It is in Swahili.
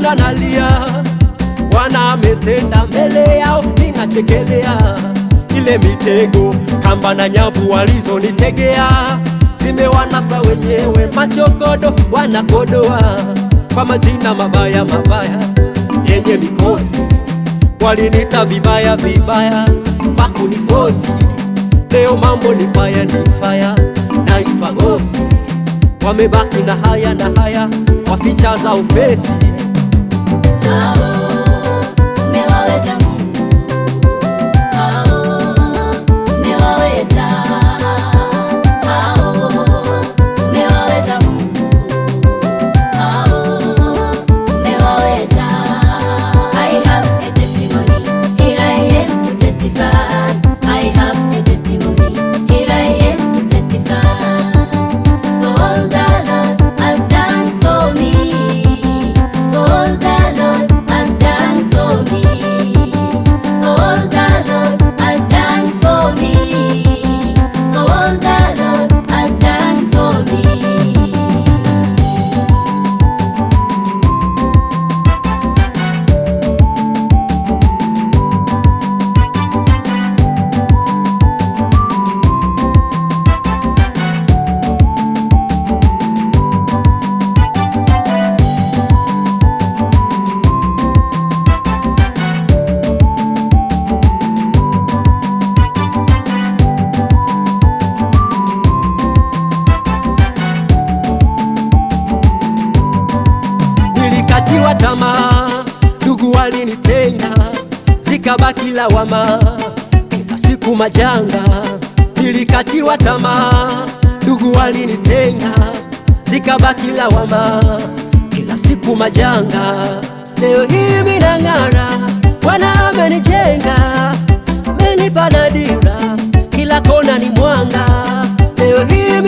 naona nalia, Bwana ametenda mbele yao, ninachekelea. Ile mitego, kamba na nyavu walizonitegea zimewanasa wenyewe, machokodo wanakodoa kwa majina mabaya mabaya yenye mikosi. Walinita vibaya vibaya pakunifosi, leo mambo ni faya naitwa gosi. Wamebaki na haya waficha za ufesi. Nilikatiwa tamaa, ndugu walinitenga, zikabaki lawama, kila siku majanga. Nilikatiwa tamaa, ndugu walinitenga, zikabaki lawama, kila siku majanga. Leo hii minang'ara, Bwana amenijenga, amenipa dira, kila kona ni mwanga. Leo hii